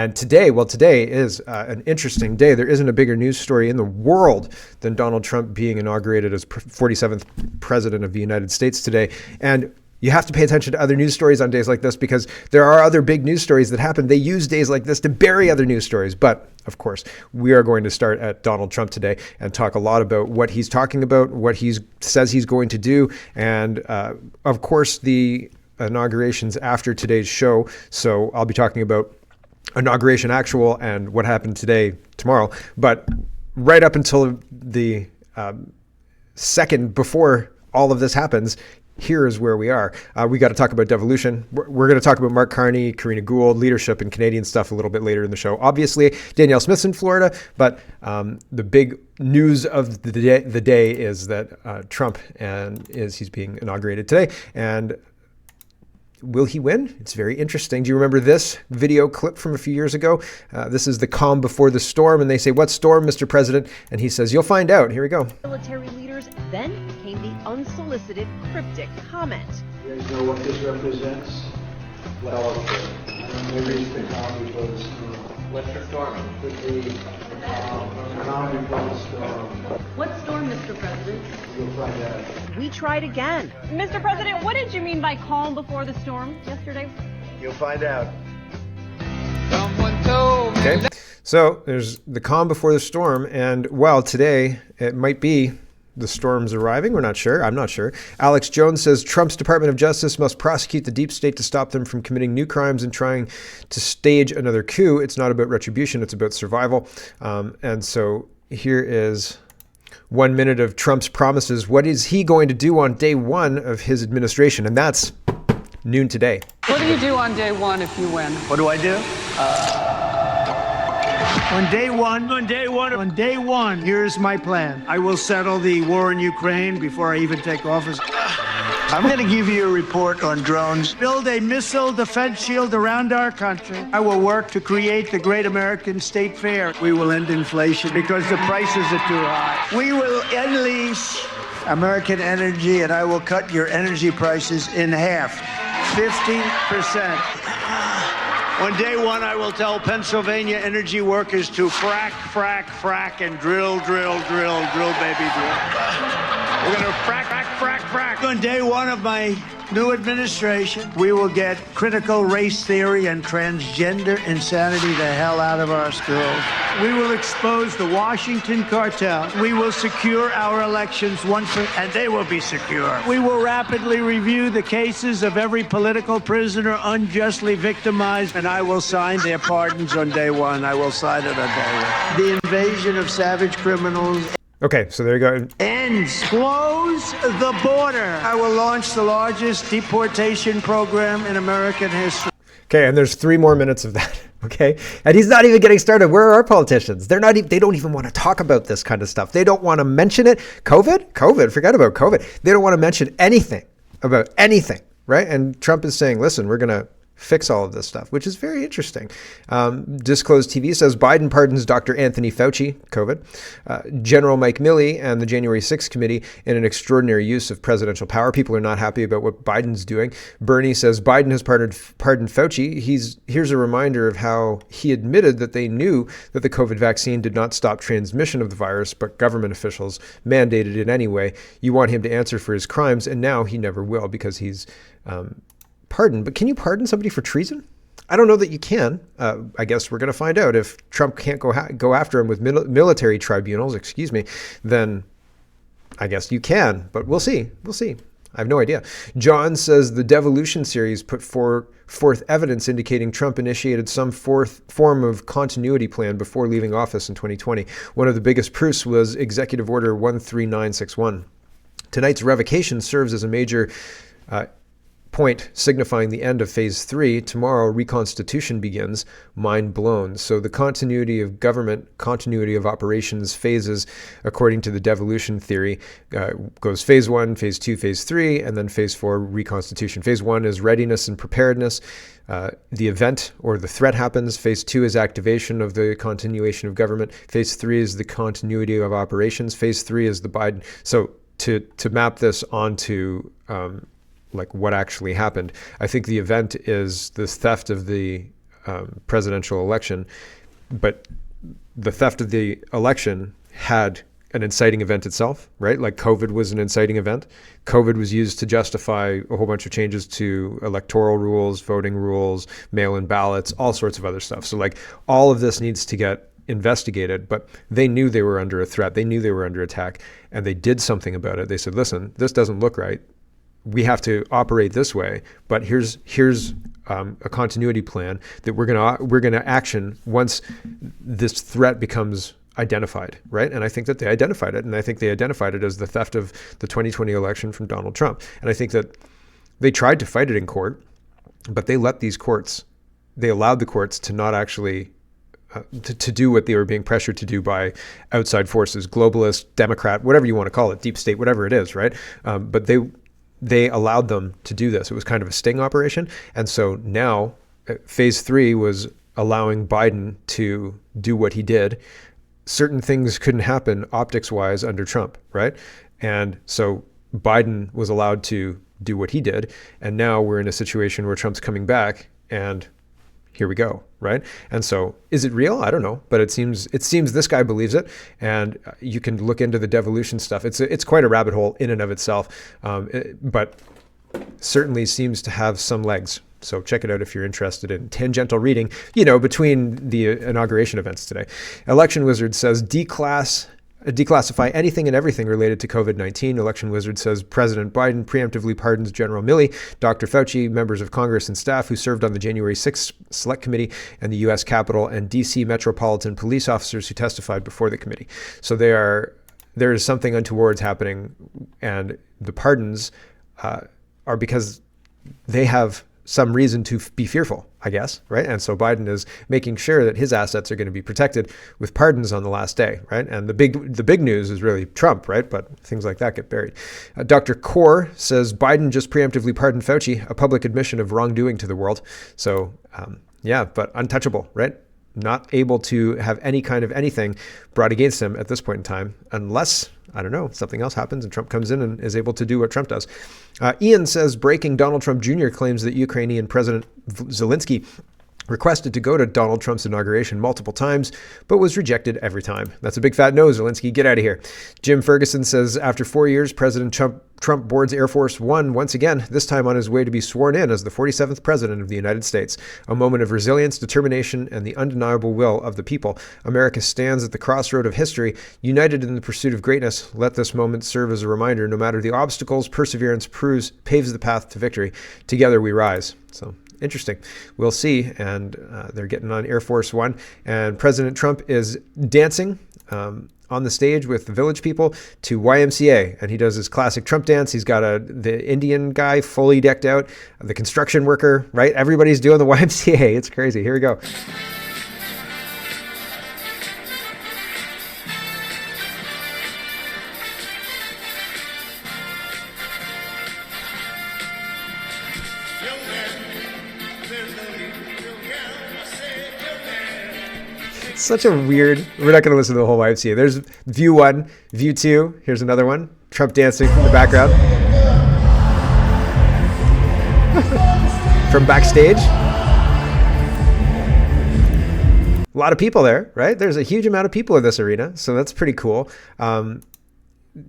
And today is an interesting day. There isn't a bigger news story in the world than Donald Trump being inaugurated as 47th president of the United States today. And you have to pay attention to other news stories on days like this because there are other big news stories that happen. They use days like this to bury other news stories. But of course, we are going to start at Donald Trump today and talk a lot about what he's talking about, what he says he's going to do. And of course, the inauguration's after today's show. So I'll be talking about inauguration actual and what happened tomorrow. But right up until the second before all of this happens, here is where we are. We got to talk about devolution. We're going to talk about Mark Carney, Karina Gould, leadership and Canadian stuff a little bit later in the show. Obviously, Danielle Smith's in Florida, but the big news of the day is that Trump he's being inaugurated today. And will he win? It's very interesting. Do you remember this video clip from a few years ago? This is the calm before the storm. And they say, "What storm, Mr. President?" And he says, "You'll find out." Here we go. Military leaders then came the unsolicited cryptic comment. You guys know what this represents? Well, maybe it's the calm before the storm. What's the storm? Calm before the storm. What storm, Mr. President? You'll find out. We tried again. Mr. President, what did you mean by calm before the storm yesterday? You'll find out. Someone told me. Okay, so there's the calm before the storm. And well, today it might be the storm's arriving. We're not sure. I'm not sure. Alex Jones says Trump's Department of Justice must prosecute the deep state to stop them from committing new crimes and trying to stage another coup. It's not about retribution. It's about survival. And so here is 1 minute of Trump's promises. What is he going to do on day one of his administration? And that's noon today. What do you do on day one if you win? What do I do? On day one, here's my plan. I will settle the war in Ukraine before I even take office. I'm going to give you a report on drones. Build a missile defense shield around our country. I will work to create the great American state fair. We will end inflation because the prices are too high. We will unleash American energy, and I will cut your energy prices in half, 50%. On day one, I will tell Pennsylvania energy workers to frack, frack, frack, and drill, drill, drill, drill, baby, drill. We're going to frack, frack, frack, frack. On day one of my new administration, we will get critical race theory and transgender insanity the hell out of our schools. We will expose the Washington cartel. We will secure our elections and they will be secure. We will rapidly review the cases of every political prisoner unjustly victimized, and I will sign their pardons on day one. I will sign it on day one. The invasion of savage criminals Okay, so there you go. ends. Close the border. I will launch the largest deportation program in American history. Okay, and there's 3 more minutes of that. Okay, and he's not even getting started. Where are our politicians? They're not. They don't even want to talk about this kind of stuff. They don't want to mention it. COVID. Forget about COVID. They don't want to mention anything about anything, right? And Trump is saying, "Listen, we're gonna fix all of this stuff," which is very interesting. Disclosed TV says Biden pardons Dr. Anthony Fauci, COVID, General Mike Milley, and the January 6th committee in an extraordinary use of presidential power. People are not happy about what Biden's doing. Bernie says Biden has pardoned Fauci. Here's a reminder of how he admitted that they knew that the COVID vaccine did not stop transmission of the virus, but government officials mandated it anyway. You want him to answer for his crimes, and now he never will because he's pardoned. But can you pardon somebody for treason? I don't know that you can. I guess we're going to find out. If Trump can't go after him with military tribunals, then I guess you can. But we'll see. I have no idea. John says the Devolution series put forth evidence indicating Trump initiated some form of continuity plan before leaving office in 2020. One of the biggest proofs was Executive Order 13961. Tonight's revocation serves as a major point signifying the end of phase 3. Tomorrow, reconstitution begins. Mind blown. So the continuity of government, continuity of operations phases, according to the devolution theory, goes phase 1, phase 2, phase 3, and then phase 4, reconstitution. Phase 1 is readiness and preparedness. The event or the threat happens. Phase 2 is activation of the continuation of government. Phase 3 is the continuity of operations. Phase 3 is the Biden. So to map this onto like what actually happened, I think the event is the theft of the presidential election, but the theft of the election had an inciting event itself, right? Like COVID was an inciting event. COVID was used to justify a whole bunch of changes to electoral rules, voting rules, mail-in ballots, all sorts of other stuff. So like all of this needs to get investigated, but they knew they were under a threat. They knew they were under attack, and they did something about it. They said, listen, this doesn't look right. We have to operate this way, but here's a continuity plan that we're gonna action once this threat becomes identified, right? And I think that they identified it, and I think they identified it as the theft of the 2020 election from Donald Trump. And I think that they tried to fight it in court, but they allowed the courts to not actually to do what they were being pressured to do by outside forces, globalist, Democrat, whatever you want to call it, deep state, whatever it is, right? But they allowed them to do this. It was kind of a sting operation. And so now phase 3 was allowing Biden to do what he did. Certain things couldn't happen optics-wise under Trump, right? And so Biden was allowed to do what he did. And now we're in a situation where Trump's coming back, and here we go, right? And so is it real? I don't know, but it seems this guy believes it. And you can look into the devolution stuff. It's quite a rabbit hole in and of itself, but certainly seems to have some legs. So check it out if you're interested in tangential reading, between the inauguration events today. Election Wizard says declassify anything and everything related to COVID-19. Election Wizard says President Biden preemptively pardons General Milley, Dr. Fauci, members of Congress and staff who served on the January 6th Select Committee, and the U.S. Capitol and D.C. Metropolitan Police officers who testified before the committee. So there is something untoward's happening, and the pardons are because they have some reason to be fearful, I guess, right? And so Biden is making sure that his assets are going to be protected with pardons on the last day, right? And the big news is really Trump, right? But things like that get buried. Dr. Kaur says Biden just preemptively pardoned Fauci, a public admission of wrongdoing to the world. So but untouchable, right? Not able to have any kind of anything brought against him at this point in time, unless, I don't know, something else happens and Trump comes in and is able to do what Trump does. Ian says, breaking, Donald Trump Jr. claims that Ukrainian President Zelensky requested to go to Donald Trump's inauguration multiple times, but was rejected every time. That's a big fat no, Zelensky. Get out of here. Jim Ferguson says, after 4 years, President Trump boards Air Force One once again, this time on his way to be sworn in as the 47th president of the United States. A moment of resilience, determination, and the undeniable will of the people. America stands at the crossroad of history, united in the pursuit of greatness. Let this moment serve as a reminder, no matter the obstacles, perseverance paves the path to victory. Together we rise. So interesting. We'll see. And they're getting on Air Force One. And President Trump is dancing on the stage with the village people to YMCA. And he does his classic Trump dance. He's got the Indian guy fully decked out, the construction worker, right? Everybody's doing the YMCA. It's crazy. Here we go. Such a weird, we're not going to listen to the whole YMCA. There's view 1, view 2. Here's another one. Trump dancing from the background. From backstage. A lot of people there, right? There's a huge amount of people in this arena. So that's pretty cool.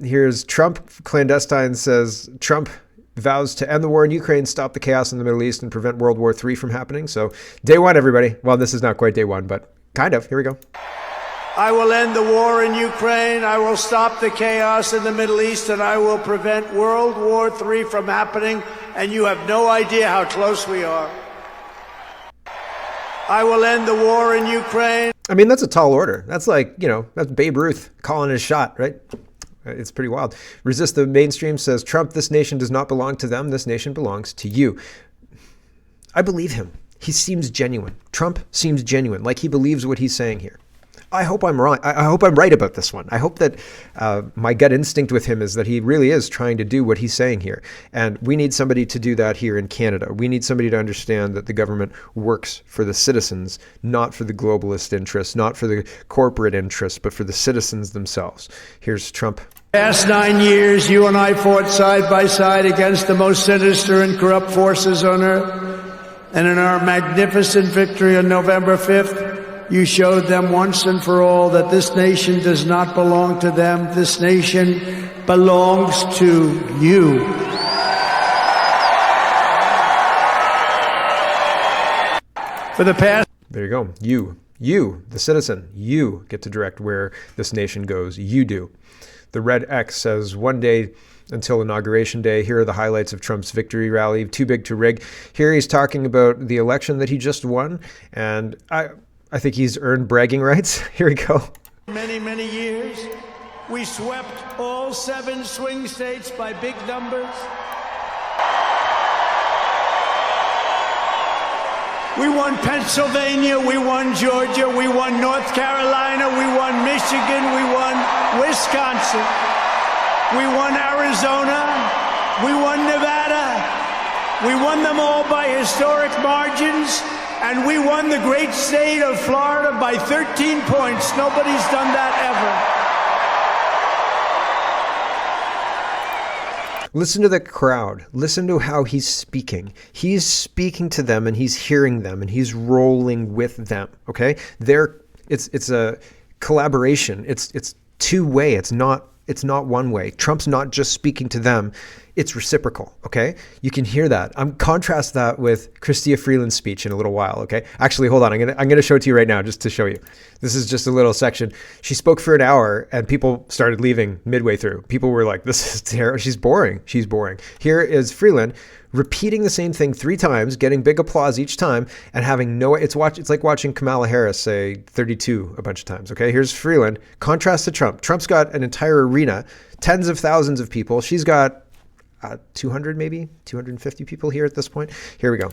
Here's Trump. Clandestine says, Trump vows to end the war in Ukraine, stop the chaos in the Middle East, and prevent World War III from happening. So day 1, everybody. Well, this is not quite day 1, but kind of. Here we go. I will end the war in Ukraine. I will stop the chaos in the Middle East, and I will prevent World War III from happening. And you have no idea how close we are. I will end the war in Ukraine. I mean, that's a tall order. That's like, that's Babe Ruth calling his shot, right? It's pretty wild. Resist the Mainstream says, Trump, this nation does not belong to them. This nation belongs to you. I believe him. He seems genuine. Trump seems genuine, like he believes what he's saying here. I hope I'm wrong. I hope I'm right about this one. I hope that my gut instinct with him is that he really is trying to do what he's saying here. And we need somebody to do that here in Canada. We need somebody to understand that the government works for the citizens, not for the globalist interests, not for the corporate interests, but for the citizens themselves. Here's Trump. Past 9 years, you and I fought side by side against the most sinister and corrupt forces on earth. And in our magnificent victory on November 5th, you showed them once and for all that this nation does not belong to them. This nation belongs to you. For the past... There you go. You, the citizen, you get to direct where this nation goes. You do. The red X says, one day until Inauguration Day, here are the highlights of Trump's victory rally. Too big to rig. Here he's talking about the election that he just won. And I think he's earned bragging rights. Here we go. Many, many years, we swept all 7 swing states by big numbers. We won Pennsylvania, we won Georgia, we won North Carolina, we won Michigan, we won Wisconsin, we won Arizona, we won Nevada. We won them all by historic margins, and we won the great state of Florida by 13 points. Nobody's done that ever. Listen to the crowd. Listen to how he's speaking. He's speaking to them and he's hearing them and he's rolling with them. Okay? It's a collaboration. It's two-way. It's not one way. Trump's not just speaking to them. It's reciprocal, okay? You can hear that. Contrast that with Chrystia Freeland's speech in a little while, okay? Actually, hold on. I'm gonna show it to you right now just to show you. This is just a little section. She spoke for an hour and people started leaving midway through. People were like, this is terrible. She's boring. Here is Freeland repeating the same thing 3 times, getting big applause each time, and having no... It's like watching Kamala Harris say 32 a bunch of times, okay? Here's Freeland. Contrast to Trump. Trump's got an entire arena, tens of thousands of people. She's got 200 maybe, 250 people here at this point. Here we go.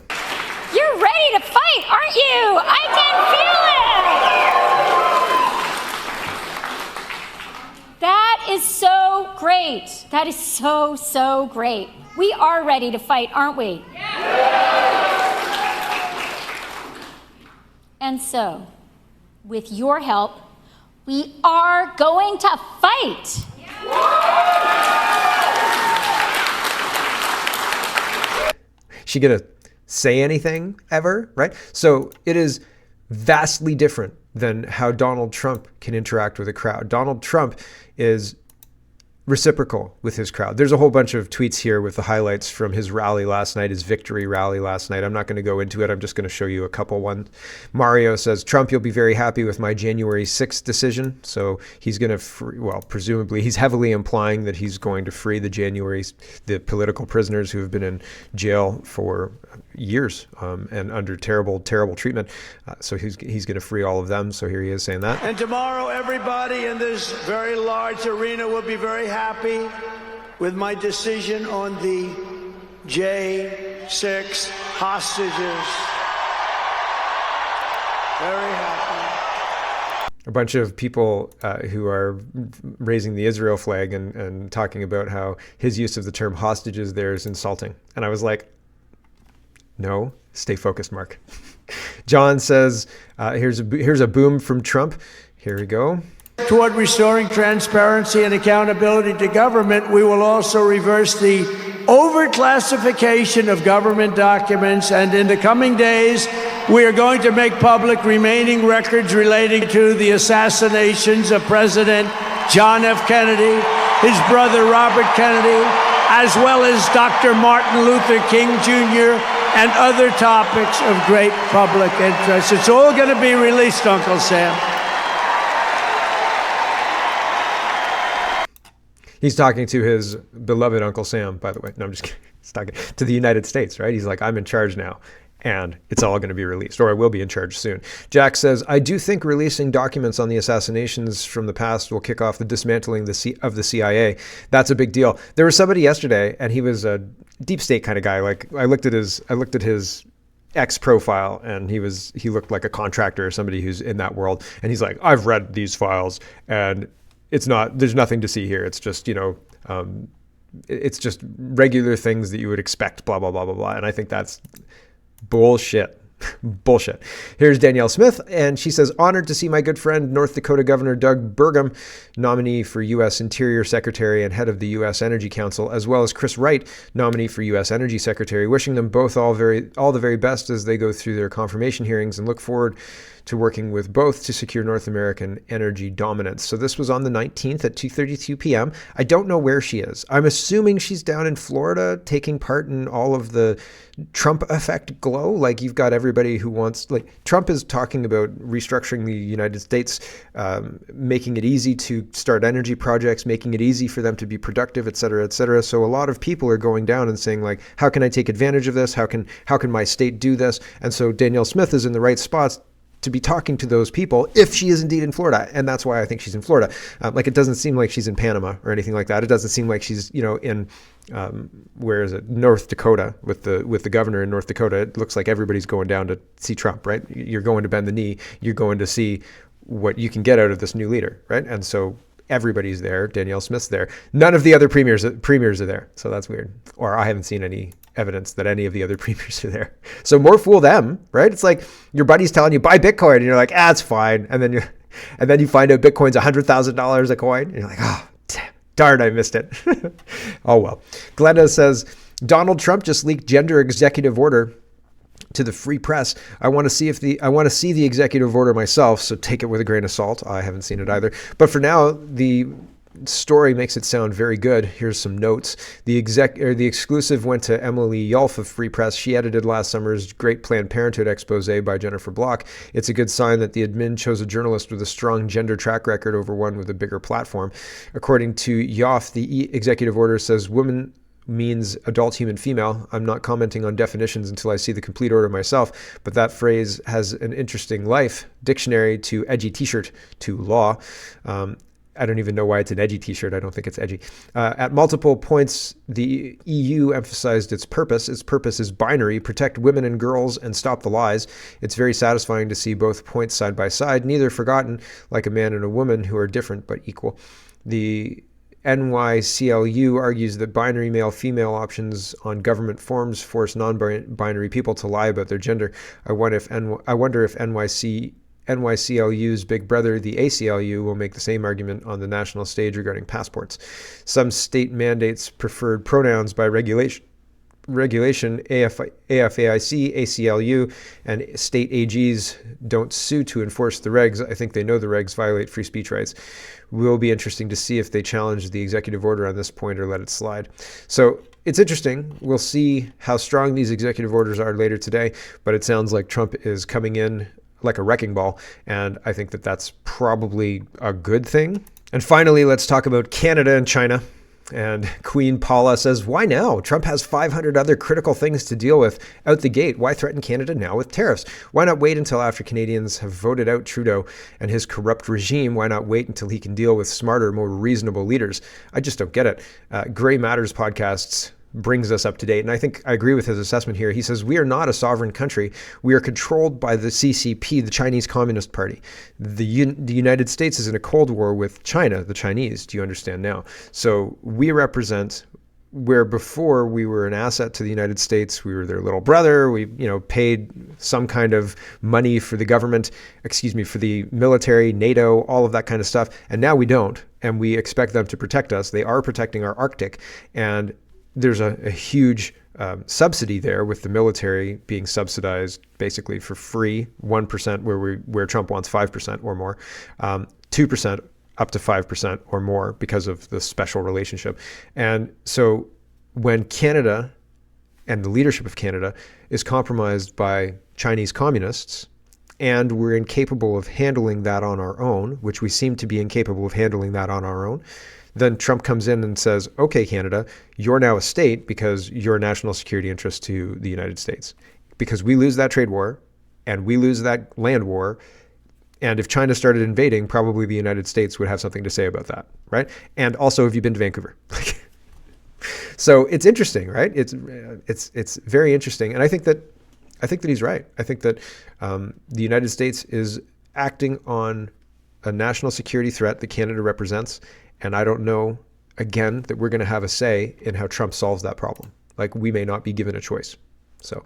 You're ready to fight, aren't you? I can feel it. That is so great. That is so great. We are ready to fight, aren't we? And so, with your help, we are going to fight. She gonna say anything ever, right? So it is vastly different than how Donald Trump can interact with a crowd. Donald Trump is reciprocal with his crowd. There's a whole bunch of tweets here with the highlights from his rally last night, his victory rally last night. I'm not going to go into it. I'm just going to show you a couple. One, Mario says, Trump, you'll be very happy with my January 6th decision. So he's going to, well, presumably he's heavily implying that he's going to free the political prisoners who have been in jail for years and under terrible treatment. So he's going to free all of them. So here he is saying that. And tomorrow, everybody in this very large arena will be very happy with my decision on the J6 hostages. Very happy. A bunch of people who are raising the Israel flag and talking about how his use of the term hostages there is insulting. And I was like, no, stay focused, Mark. John says, here's a boom from Trump. Here we go. Toward restoring transparency and accountability to government, we will also reverse the overclassification of government documents, and in the coming days, we are going to make public remaining records relating to the assassinations of President John F. Kennedy, his brother Robert Kennedy, as well as Dr. Martin Luther King Jr., and other topics of great public interest. It's all going to be released, Uncle Sam. He's talking to his beloved Uncle Sam, by the way. No, I'm just kidding. He's talking to the United States, right? He's like, I'm in charge now, and it's all going to be released, or I will be in charge soon. Jack says, I do think releasing documents on the assassinations from the past will kick off the dismantling of the CIA. That's a big deal. There was somebody yesterday, and he was a deep state kind of guy. Like I looked at his X profile, and he looked like a contractor or somebody who's in that world. And he's like, I've read these files, and there's nothing to see here. It's just, it's just regular things that you would expect, blah, blah, blah, blah, blah. And I think that's bullshit. Bullshit. Here's Danielle Smith, and she says, honored to see my good friend North Dakota Governor Doug Burgum, nominee for U.S. Interior Secretary and head of the U.S. Energy Council, as well as Chris Wright, nominee for U.S. Energy Secretary, wishing them both all the very best as they go through their confirmation hearings, and look forward to working with both to secure North American energy dominance. So this was on the 19th at 2:32 p.m. I don't know where she is. I'm assuming she's down in Florida taking part in all of the Trump effect glow. Like, you've got everybody who wants, like, Trump is talking about restructuring the United States, making it easy to start energy projects, making it easy for them to be productive, et cetera, et cetera. So a lot of people are going down and saying, like, how can I take advantage of this? How can my state do this? And so Danielle Smith is in the right spots to be talking to those people if she is indeed in Florida. And that's why I think she's in Florida. Like, it doesn't seem like she's in Panama or anything like that. It doesn't seem like she's, in, where is it? North Dakota with the governor in North Dakota. It looks like everybody's going down to see Trump, right? You're going to bend the knee. You're going to see what you can get out of this new leader, right? And so everybody's there. Danielle Smith's there. None of the other premiers are there. So that's weird. Or I haven't seen any evidence that any of the other premiers are there. So more fool them, right? It's like your buddy's telling you buy Bitcoin and you're like, it's fine. And then you find out Bitcoin's $100,000 a coin. And you're like, oh, darn, I missed it. Oh, well. Glenda says, Donald Trump just leaked gender executive order to the Free Press. I want to see the executive order myself, so take it with a grain of salt. I haven't seen it either. But for now, the story makes it sound very good. Here's some notes. The exclusive went to Emily Yulf of Free Press. She edited last summer's Great Planned Parenthood expose by Jennifer Block. It's a good sign that the admin chose a journalist with a strong gender track record over one with a bigger platform. According to Yulf, the executive order says woman means adult human female. I'm not commenting on definitions until I see the complete order myself, but that phrase has an interesting life. Dictionary to edgy t-shirt to law. I don't even know why it's an edgy t-shirt. I don't think it's edgy. At multiple points, the EU emphasized its purpose. Its purpose is binary: protect women and girls and stop the lies. It's very satisfying to see both points side by side, neither forgotten, like a man and a woman who are different but equal. The NYCLU argues that binary male-female options on government forms force non-binary people to lie about their gender. I wonder if NYCLU's big brother, the ACLU, will make the same argument on the national stage regarding passports. Some state mandates preferred pronouns by regulation, AFAIC, ACLU, and state AGs don't sue to enforce the regs. I think they know the regs violate free speech rights. Will be interesting to see if they challenge the executive order on this point or let it slide. So it's interesting. We'll see how strong these executive orders are later today, but it sounds like Trump is coming in like a wrecking ball, and I think that that's probably a good thing. And finally, let's talk about Canada and China. And Queen Paula says, why now? Trump has 500 other critical things to deal with out the gate. Why threaten Canada now with tariffs? Why not wait until after Canadians have voted out Trudeau and his corrupt regime? Why not wait until he can deal with smarter, more reasonable leaders? I just don't get it. Gray Matters podcasts brings us up to date. And I think I agree with his assessment here. He says, we are not a sovereign country. We are controlled by the CCP, the Chinese Communist Party. The United States is in a Cold War with China, the Chinese. Do you understand now? So we represent, where before we were an asset to the United States, we were their little brother. We, paid some kind of money for the government, for the military, NATO, all of that kind of stuff. And now we don't. And we expect them to protect us. They are protecting our Arctic. And there's a huge subsidy there, with the military being subsidized basically for free, 1% where Trump wants 5% or more, 2% up to 5% or more because of the special relationship. And so when Canada and the leadership of Canada is compromised by Chinese communists, and we're incapable of handling that on our own, which we seem to be incapable of handling that on our own, then Trump comes in and says, okay, Canada, you're now a state because you're a national security interest to the United States. Because we lose that trade war and we lose that land war. And if China started invading, probably the United States would have something to say about that, right? And also, have you been to Vancouver? So it's interesting, right? It's very interesting. And I think that he's right. I think that the United States is acting on a national security threat that Canada represents. And I don't know, again, that we're going to have a say in how Trump solves that problem. Like, we may not be given a choice. So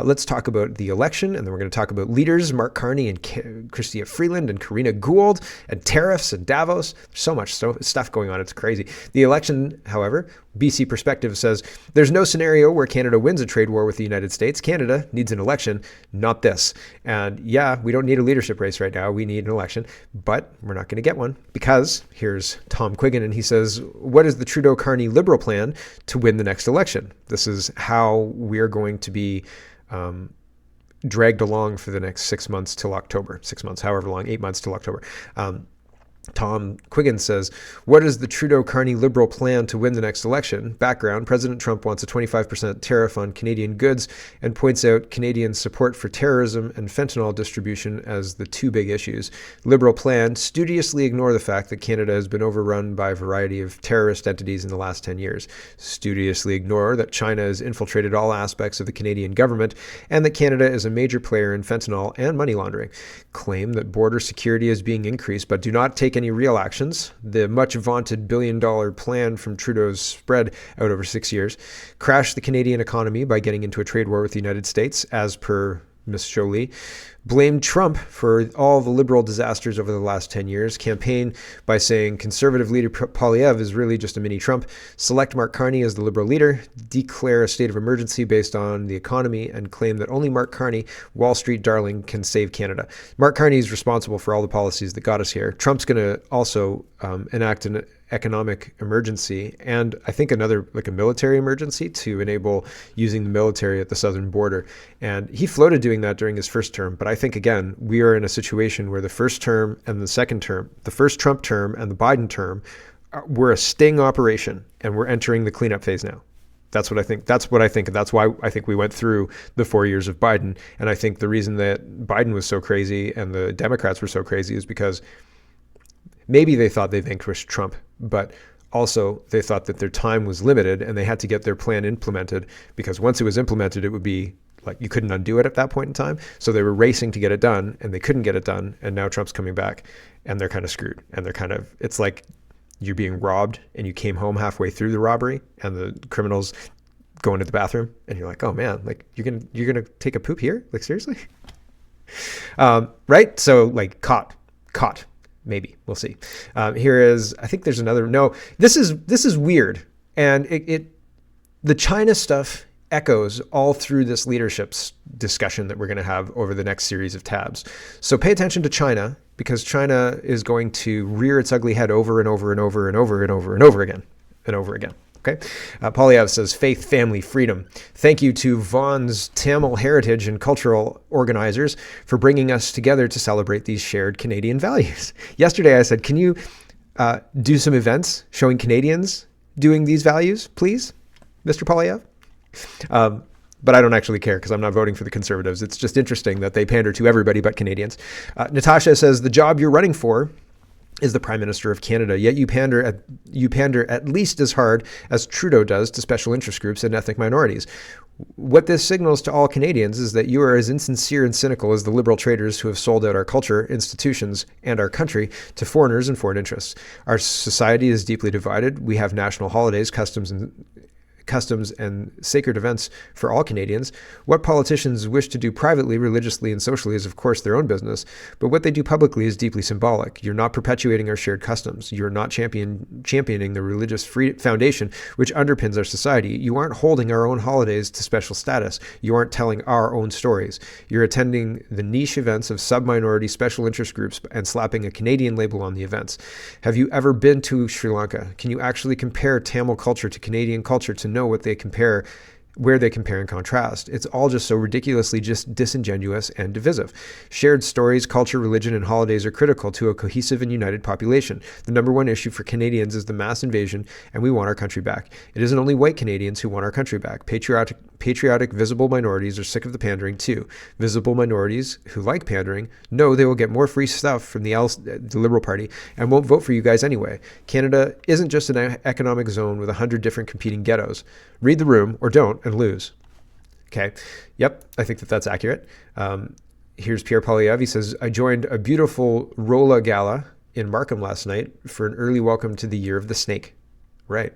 let's talk about the election, and then we're going to talk about leaders, Mark Carney and Chrystia Freeland and Karina Gould, and tariffs and Davos. There's so much stuff going on. It's crazy. The election, however, BC Perspective says there's no scenario where Canada wins a trade war with the United States. Canada needs an election, not this. And yeah, we don't need a leadership race right now. We need an election, but we're not going to get one because here's Tom Quiggin, and he says, what is the Trudeau-Carney Liberal plan to win the next election? This is how we're going to be dragged along for the next 6 months till October. 6 months, however long, 8 months till October. Tom Quiggin says, what is the Trudeau-Carney Liberal plan to win the next election? Background, President Trump wants a 25% tariff on Canadian goods and points out Canadian support for terrorism and fentanyl distribution as the two big issues. Liberal plan, studiously ignore the fact that Canada has been overrun by a variety of terrorist entities in the last 10 years. Studiously ignore that China has infiltrated all aspects of the Canadian government and that Canada is a major player in fentanyl and money laundering. Claim that border security is being increased, but do not take any real actions. The much vaunted $1 billion plan from Trudeau's spread out over 6 years. Crash the Canadian economy by getting into a trade war with the United States, as per Ms. Jolie. Blame Trump for all the liberal disasters over the last 10 years. Campaign by saying conservative leader Poilievre is really just a mini Trump. Select Mark Carney as the liberal leader. Declare a state of emergency based on the economy and claim that only Mark Carney, Wall Street darling, can save Canada. Mark Carney is responsible for all the policies that got us here. Trump's going to also enact an economic emergency and I think another like a military emergency to enable using the military at the southern border. And he floated doing that during his first term. But I think, again, we are in a situation where the first term and the second term, the first Trump term and the Biden term were a sting operation, and we're entering the cleanup phase now. That's what I think. And that's why I think we went through the 4 years of Biden. And I think the reason that Biden was so crazy and the Democrats were so crazy is because maybe they thought they vanquished Trump, but also they thought that their time was limited and they had to get their plan implemented, because once it was implemented, it would be like you couldn't undo it at that point in time. So they were racing to get it done and they couldn't get it done. And now Trump's coming back and they're kind of screwed. And it's like you're being robbed and you came home halfway through the robbery and the criminals go into the bathroom and you're like, oh man, like you're gonna take a poop here? Like seriously? Right? So like caught. Maybe we'll see. Here is, I think there's another. No, this is weird, and the China stuff echoes all through this leadership's discussion that we're going to have over the next series of tabs. So pay attention to China, because China is going to rear its ugly head over and over and over and over and over and over again and over again. Okay. Poilievre says, faith, family, freedom. Thank you to Vaughan's Tamil heritage and cultural organizers for bringing us together to celebrate these shared Canadian values. Yesterday, I said, can you do some events showing Canadians doing these values, please, Mr. Poilievre? But I don't actually care because I'm not voting for the Conservatives. It's just interesting that they pander to everybody but Canadians. Natasha says, the job you're running for is the Prime Minister of Canada, yet you pander at least as hard as Trudeau does to special interest groups and ethnic minorities. What this signals to all Canadians is that you are as insincere and cynical as the liberal traders who have sold out our culture, institutions, and our country to foreigners and foreign interests. Our society is deeply divided. We have national holidays, customs and sacred events for all Canadians. What politicians wish to do privately, religiously, and socially is, of course, their own business. But what they do publicly is deeply symbolic. You're not perpetuating our shared customs. You're not championing the religious foundation which underpins our society. You aren't holding our own holidays to special status. You aren't telling our own stories. You're attending the niche events of sub-minority special interest groups and slapping a Canadian label on the events. Have you ever been to Sri Lanka? Can you actually compare Tamil culture to Canadian culture to know what they compare, where they compare and contrast? It's all just so ridiculously just disingenuous and divisive. Shared stories, culture, religion, and holidays are critical to a cohesive and united population. The number one issue for Canadians is the mass invasion, and we want our country back. It isn't only white Canadians who want our country back. Patriotic, visible minorities are sick of the pandering too. Visible minorities who like pandering know they will get more free stuff from the Liberal Party and won't vote for you guys anyway. Canada isn't just an economic zone with 100 different competing ghettos. Read the room or don't and lose. Okay. Yep. I think that's accurate. Here's Pierre Poilievre. He says, I joined a beautiful Rolla Gala in Markham last night for an early welcome to the Year of the Snake. Right.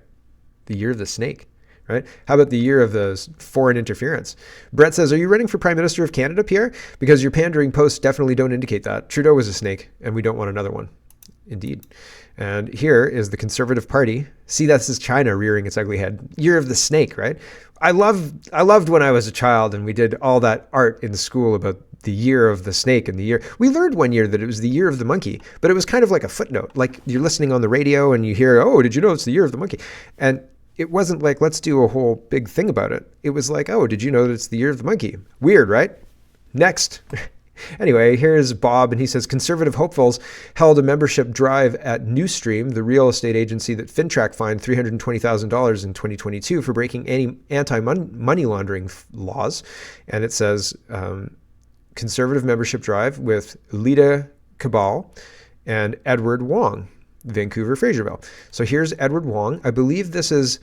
The Year of the Snake. right? How about the year of the foreign interference? Brett says, are you running for Prime Minister of Canada, Pierre? Because your pandering posts definitely don't indicate that. Trudeau was a snake, and we don't want another one. Indeed. And here is the Conservative Party. See, that's just China rearing its ugly head. Year of the snake, right? I loved when I was a child and we did all that art in school about the year of the snake and the year. We learned one year that it was the year of the monkey, but it was kind of like a footnote. Like you're listening on the radio and you hear, oh, did you know it's the year of the monkey? And it wasn't like, let's do a whole big thing about it. It was like, oh, did you know that it's the year of the monkey? Weird, right? Next. Anyway, here's Bob, and he says, Conservative hopefuls held a membership drive at Newstream, the real estate agency that FinTrack fined $320,000 in 2022 for breaking any anti-money laundering laws. And it says, Conservative membership drive with Lita Cabal and Edward Wong, Vancouver Fraserville. So here's Edward Wong. I believe this is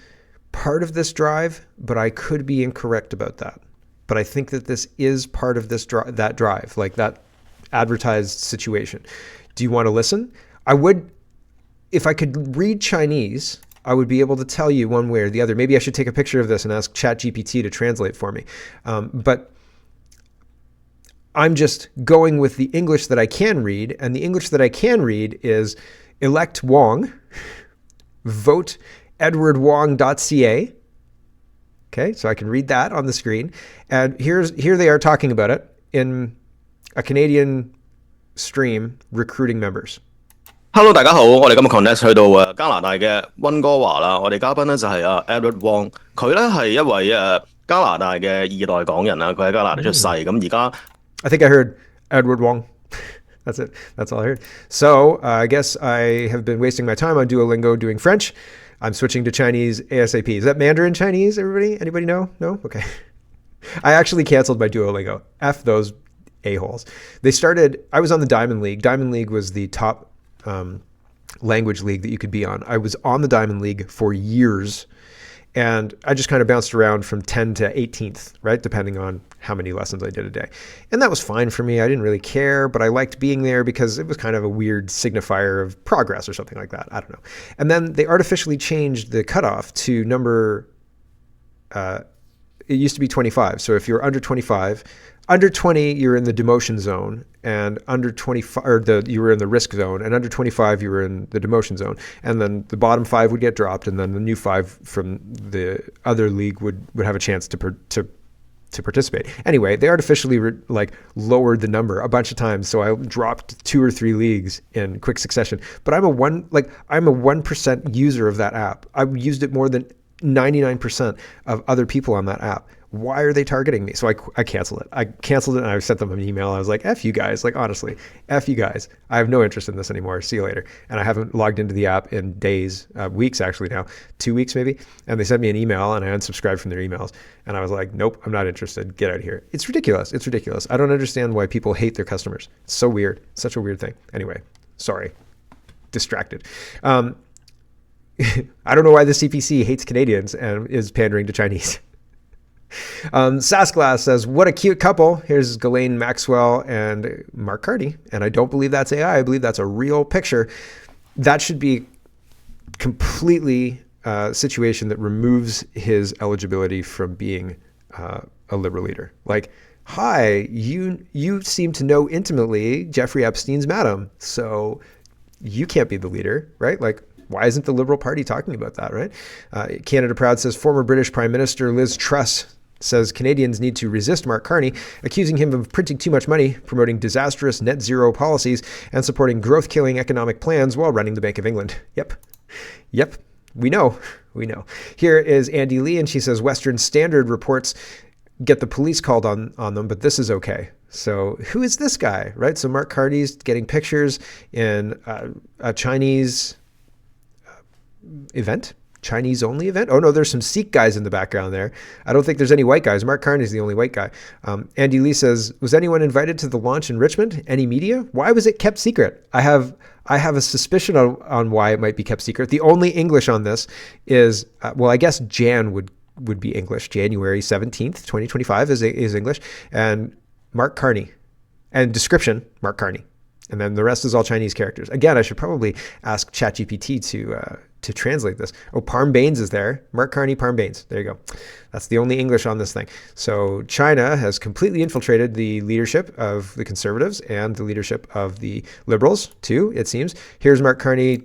part of this drive, but I could be incorrect about that. But I think that this is part of this that drive, like that advertised situation. Do you want to listen? I would, if I could read Chinese, I would be able to tell you one way or the other. Maybe I should take a picture of this and ask ChatGPT to translate for me. But I'm just going with the English that I can read, and the English that I can read is elect Wong, vote edwardwong.ca. Okay, so I can read that on the screen. And here they are talking about it in a Canadian stream recruiting members. Hello， 大家好，我哋今日 connect 去到加拿大嘅溫哥華啦。我哋嘉賓咧就係Edward Wong， 佢咧係一位加拿大嘅二代港人啦，佢喺加拿大出世，咁而家 I think I heard Edward Wong. That's it. That's all I heard. So I guess I have been wasting my time on Duolingo doing French. I'm switching to Chinese ASAP. Is that Mandarin Chinese, everybody? Anybody know? No? Okay. I actually canceled my Duolingo. F those a-holes. I was on the Diamond League. Diamond League was the top language league that you could be on. I was on the Diamond League for years, and I just kind of bounced around from 10 to 18th, right? Depending on how many lessons I did a day. And that was fine for me. I didn't really care, but I liked being there because it was kind of a weird signifier of progress or something like that. I don't know. And then they artificially changed the cutoff to number, it used to be 25. So if you're under 25, under 20, you're in the demotion zone, and under 25, you were in the risk zone, and under 25, you were in the demotion zone. And then the bottom 5 would get dropped, and then the new 5 from the other league would have a chance to participate. Anyway, they artificially lowered the number a bunch of times, so I dropped 2 or 3 leagues in quick succession. But I'm a 1% user of that app. I've used it more than 99% of other people on that app. Why are they targeting me? So I canceled it. I canceled it and I sent them an email. I was like, F you guys. Like, honestly, F you guys. I have no interest in this anymore. See you later. And I haven't logged into the app in days, weeks actually now, 2 weeks maybe. And they sent me an email and I unsubscribed from their emails. And I was like, nope, I'm not interested. Get out of here. It's ridiculous. It's ridiculous. I don't understand why people hate their customers. It's so weird. Such a weird thing. Anyway, sorry. Distracted. I don't know why the CPC hates Canadians and is pandering to Chinese. Sassglass says, what a cute couple. Here's Ghislaine Maxwell and Mark Carney. And I don't believe that's AI. I believe that's a real picture. That should be completely a situation that removes his eligibility from being a liberal leader. Like, hi, you seem to know intimately Jeffrey Epstein's madam, so you can't be the leader, right? Like, why isn't the Liberal Party talking about that, right? Canada Proud says, former British Prime Minister Liz Truss says Canadians need to resist Mark Carney, accusing him of printing too much money, promoting disastrous net zero policies, and supporting growth-killing economic plans while running the Bank of England. Yep. We know. Here is Andy Lee, and she says Western Standard reports get the police called on them, but this is okay. So who is this guy, right? So Mark Carney's getting pictures in a Chinese event. Chinese only event? Oh no, there's some Sikh guys in the background there. I don't think there's any white guys. Mark Carney is the only white guy. Andy Lee says, was anyone invited to the launch in Richmond? Any media? Why was it kept secret? I have a suspicion on why it might be kept secret. The only English on this is, I guess Jan would be English. January 17th, 2025 is English. And Mark Carney. And description, Mark Carney. And then the rest is all Chinese characters. Again, I should probably ask ChatGPT to translate this. Oh, Parm Baines is there. Mark Carney, Parm Baines. There you go. That's the only English on this thing. So China has completely infiltrated the leadership of the Conservatives and the leadership of the Liberals too, it seems. Here's Mark Carney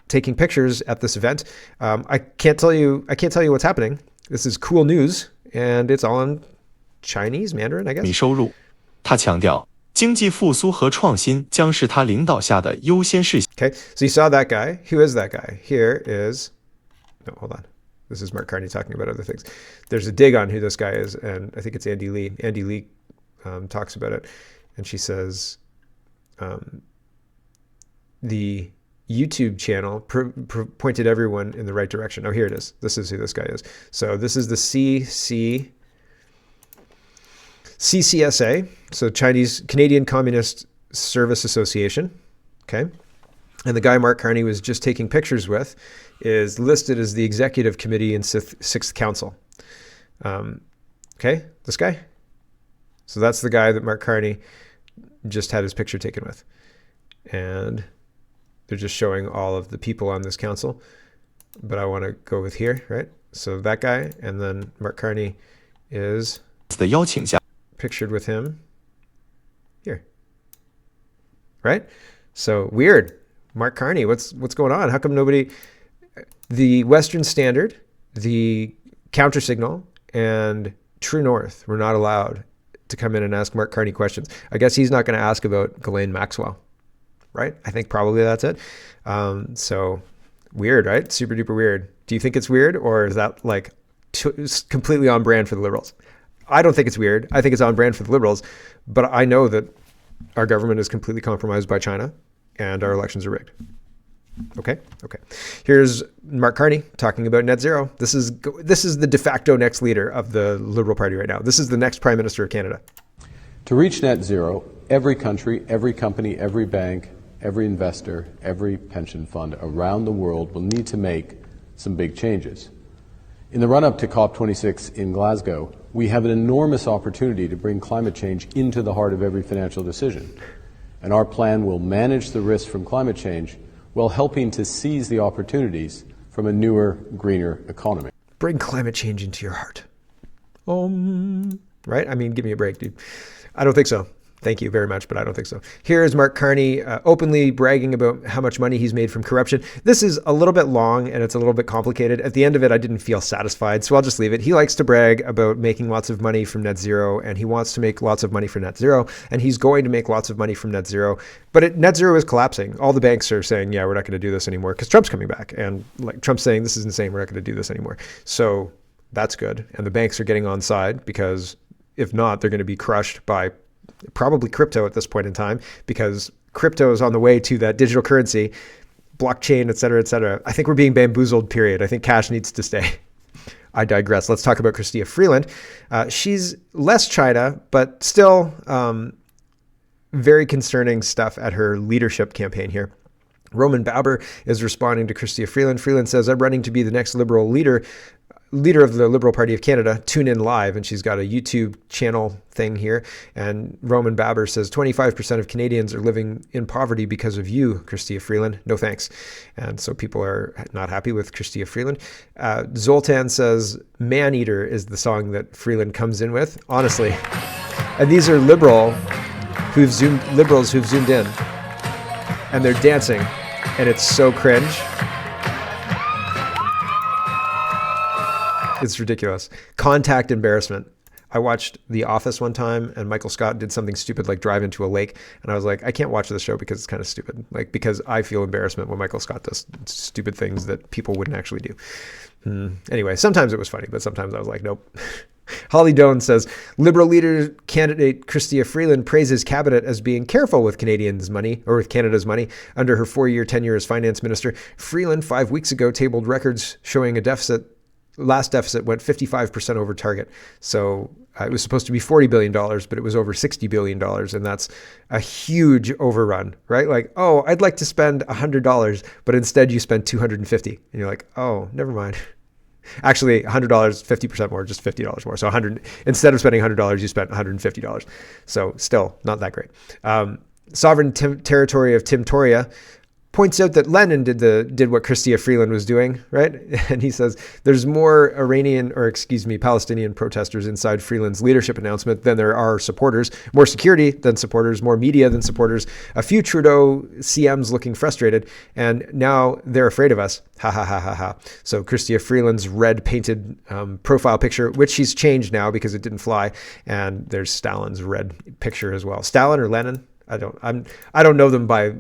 taking pictures at this event. I can't tell you what's happening. This is cool news, and it's all in Chinese, Mandarin, I guess. 收入，他强调，经济复苏和创新将是他领导下的优先事项。 Okay, so you saw that guy. Who is that guy? Here is, no, hold on. This is Mark Carney talking about other things. There's a dig on who this guy is, and I think it's Andy Lee. Andy Lee talks about it, and she says the YouTube channel pointed everyone in the right direction. Oh, here it is. This is who this guy is. So this is the CCSA, so Canadian Communist Service Association. Okay. And the guy Mark Carney was just taking pictures with is listed as the executive committee in Sixth Council. Okay, this guy. So that's the guy that Mark Carney just had his picture taken with. And they're just showing all of the people on this council. But I want to go with here, right? So that guy, and then Mark Carney is pictured with him here. Right? So weird. Mark Carney, what's going on? How come nobody... The Western Standard, the Countersignal, and True North were not allowed to come in and ask Mark Carney questions. I guess he's not going to ask about Ghislaine Maxwell, right? I think probably that's it. So weird, right? Super duper weird. Do you think it's weird, or is that like completely on brand for the Liberals? I don't think it's weird. I think it's on brand for the Liberals, but I know that our government is completely compromised by China and our elections are rigged. Okay. Here's Mark Carney talking about net zero. This is the de facto next leader of the Liberal Party right now. This is the next Prime Minister of Canada. To reach net zero, every country, every company, every bank, every investor, every pension fund around the world will need to make some big changes. In the run-up to COP26 in Glasgow, we have an enormous opportunity to bring climate change into the heart of every financial decision. And our plan will manage the risks from climate change while helping to seize the opportunities from a newer, greener economy. Bring climate change into your heart. Right? I mean, give me a break, dude. I don't think so. Thank you very much, but I don't think so. Here's Mark Carney openly bragging about how much money he's made from corruption. This is a little bit long and it's a little bit complicated. At the end of it, I didn't feel satisfied, so I'll just leave it. He likes to brag about making lots of money from net zero, and he wants to make lots of money for net zero, and he's going to make lots of money from net zero. But net zero is collapsing. All the banks are saying, yeah, we're not going to do this anymore because Trump's coming back. And like Trump's saying, this is insane. We're not going to do this anymore. So that's good. And the banks are getting on side because if not, they're going to be crushed by probably crypto at this point in time, because crypto is on the way to that digital currency, blockchain, et cetera, et cetera. I think we're being bamboozled, period. I think cash needs to stay. I digress. Let's talk about Chrystia Freeland. She's less China, but still very concerning stuff at her leadership campaign here. Roman Baber is responding to Chrystia Freeland. Freeland says, I'm running to be the next Liberal leader of the Liberal Party of Canada. Tune in live. And she's got a YouTube channel thing here. And Roman Baber says 25% of Canadians are living in poverty because of you, Chrystia Freeland. No thanks. And so people are not happy with Chrystia Freeland. Zoltan says Man Eater is the song that Freeland comes in with. Honestly. And these are liberals who've zoomed in. And they're dancing. And it's so cringe. It's ridiculous. Contact embarrassment. I watched The Office one time and Michael Scott did something stupid like drive into a lake. And I was like, I can't watch this show because it's kind of stupid. Like, because I feel embarrassment when Michael Scott does stupid things that people wouldn't actually do. Anyway, sometimes it was funny, but sometimes I was like, nope. Holly Doan says, Liberal leader candidate Chrystia Freeland praises cabinet as being careful with Canadians' money, or with Canada's money, under her 4-year tenure as finance minister. Freeland 5 weeks ago tabled records showing a deficit. Last deficit went 55% over target. So it was supposed to be $40 billion, but it was over $60 billion. And that's a huge overrun, right? Like, oh, I'd like to spend $100, but instead you spend $250. And you're like, oh, never mind. Actually, $100, 50% more, just $50 more. So instead of spending $100, you spent $150. So still not that great. Sovereign territory of Timtoria. points out that Lenin did what Chrystia Freeland was doing, right? And he says there's more Palestinian protesters inside Freeland's leadership announcement than there are supporters, more security than supporters, more media than supporters, a few Trudeau CMs looking frustrated, and now they're afraid of us. Ha ha ha ha ha. So Chrystia Freeland's red painted profile picture, which she's changed now because it didn't fly, and there's Stalin's red picture as well. Stalin or Lenin? I don't know them by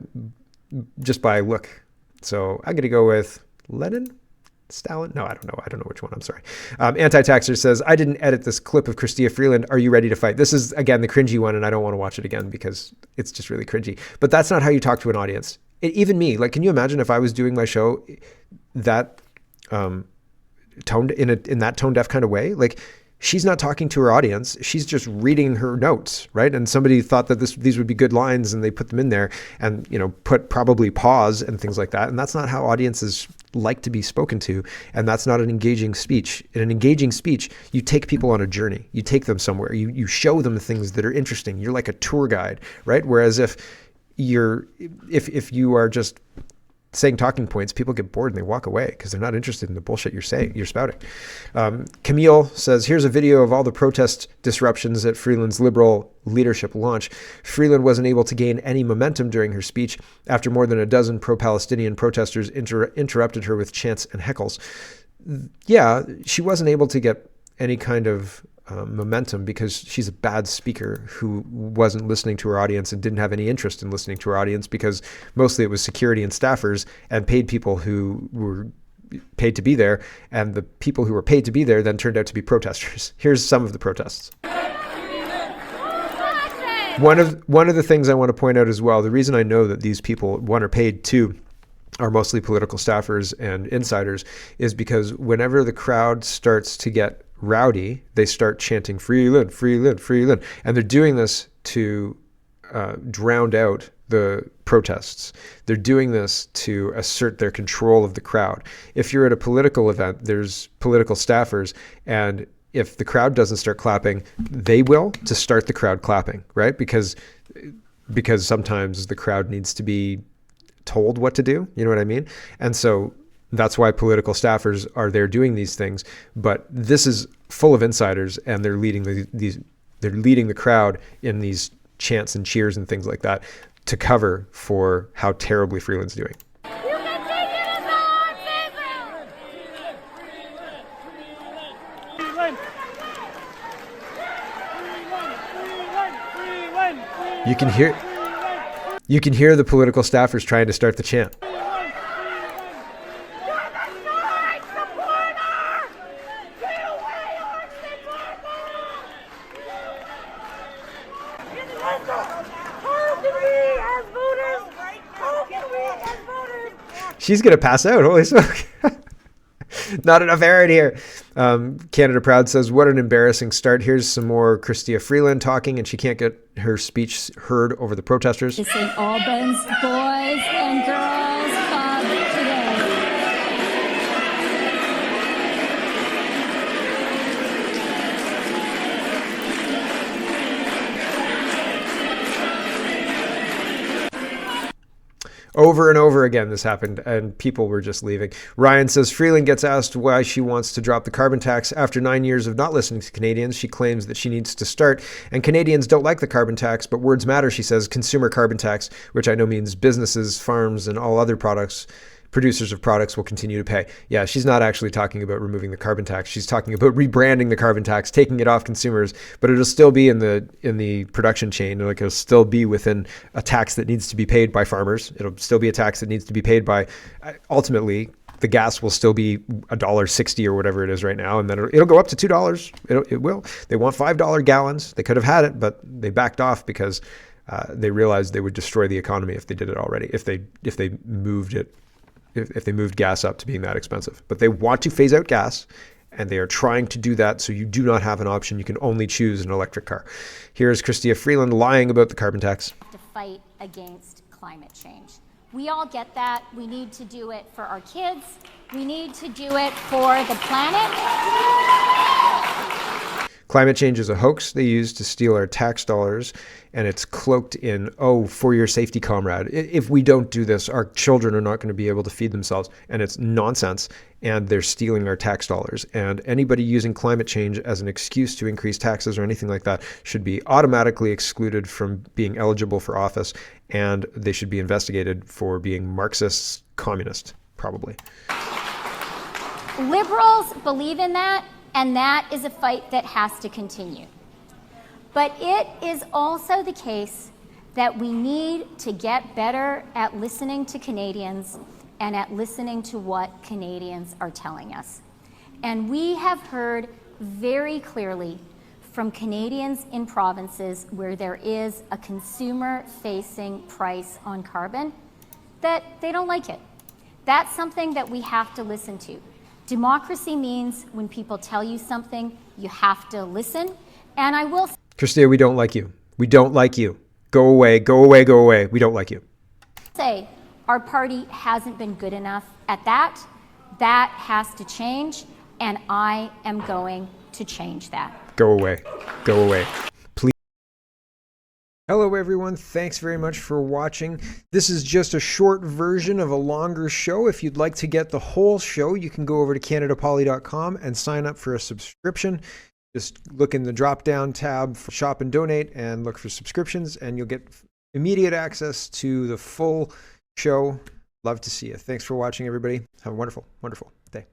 look. So I'm going to go with Lenin? Stalin? No, I don't know. I don't know which one. I'm sorry. Anti-Taxer says, I didn't edit this clip of Chrystia Freeland. Are you ready to fight? This is, again, the cringy one, and I don't want to watch it again because it's just really cringy. But that's not how you talk to an audience. Even me, like, can you imagine if I was doing my show that toned in that tone deaf kind of way? Like, she's not talking to her audience. She's just reading her notes, right? And somebody thought that these would be good lines, and they put them in there, and put probably pause and things like that. And that's not how audiences like to be spoken to, and that's not an engaging speech. In an engaging speech, you take people on a journey. You take them somewhere. You show them things that are interesting. You're like a tour guide, right? Whereas if you are just saying talking points, people get bored and they walk away because they're not interested in the bullshit you're spouting. Camille says, here's a video of all the protest disruptions at Freeland's Liberal leadership launch. Freeland wasn't able to gain any momentum during her speech after more than a dozen pro-Palestinian protesters interrupted her with chants and heckles. Yeah, she wasn't able to get any kind of momentum because she's a bad speaker who wasn't listening to her audience and didn't have any interest in listening to her audience because mostly it was security and staffers and paid people who were paid to be there, and the people who were paid to be there then turned out to be protesters. Here's some of the protests. One of the things I want to point out as well, the reason I know that these people, one, are paid, two, are mostly political staffers and insiders, is because whenever the crowd starts to get rowdy, they start chanting Freeland, Freeland, Freeland. And they're doing this to drown out the protests. They're doing this to assert their control of the crowd. If you're at a political event, there's political staffers, and if the crowd doesn't start clapping, they will to start the crowd clapping, right? Because sometimes the crowd needs to be told what to do. You know what I mean? And so that's why political staffers are there doing these things. But this is full of insiders, and they're leading the crowd in these chants and cheers and things like that to cover for how terribly Freeland's doing. You can hear the political staffers trying to start the chant. She's going to pass out. Holy smoke. Not enough air in here. Canada Proud says, what an embarrassing start. Here's some more Chrystia Freeland talking, and she can't get her speech heard over the protesters. The St. Albans Boys and Girls Club today. Over and over again, this happened, and people were just leaving. Ryan says, Freeland gets asked why she wants to drop the carbon tax. After 9 years of not listening to Canadians, she claims that she needs to start. And Canadians don't like the carbon tax, but words matter, she says. Consumer carbon tax, which I know means businesses, farms, and all other producers of products will continue to pay. Yeah, she's not actually talking about removing the carbon tax. She's talking about rebranding the carbon tax, taking it off consumers, but it'll still be in the production chain. Like, it'll still be within a tax that needs to be paid by farmers. It'll still be a tax that needs to be paid by, ultimately, the gas will still be $1.60 or whatever it is right now, and then it'll go up to $2. It will. They want $5 gallons. They could have had it, but they backed off because they realized they would destroy the economy if they did it already. If they moved it. If they moved gas up to being that expensive. But they want to phase out gas, and they are trying to do that so you do not have an option. You can only choose an electric car. Here's Chrystia Freeland lying about the carbon tax. To fight against climate change. We all get that. We need to do it for our kids. We need to do it for the planet. Climate change is a hoax they use to steal our tax dollars, and it's cloaked in, oh, for your safety, comrade. If we don't do this, our children are not going to be able to feed themselves, and it's nonsense, and they're stealing our tax dollars. And anybody using climate change as an excuse to increase taxes or anything like that should be automatically excluded from being eligible for office, and they should be investigated for being Marxist, communist, probably. Liberals believe in that, and that is a fight that has to continue. But it is also the case that we need to get better at listening to Canadians and at listening to what Canadians are telling us. And we have heard very clearly from Canadians in provinces where there is a consumer-facing price on carbon that they don't like it. That's something that we have to listen to. Democracy means when people tell you something, you have to listen. And I will Christia, we don't like you. We don't like you. Go away, go away, go away. We don't like you. say our party hasn't been good enough at that. That has to change, and I am going to change that. Go away. Go away. Please. Hello, everyone. Thanks very much for watching. This is just a short version of a longer show. If you'd like to get the whole show, you can go over to CanadaPoly.com and sign up for a subscription. Just look in the drop-down tab for Shop and Donate and look for subscriptions, and you'll get immediate access to the full show. Love to see you. Thanks for watching, everybody. Have a wonderful, wonderful day.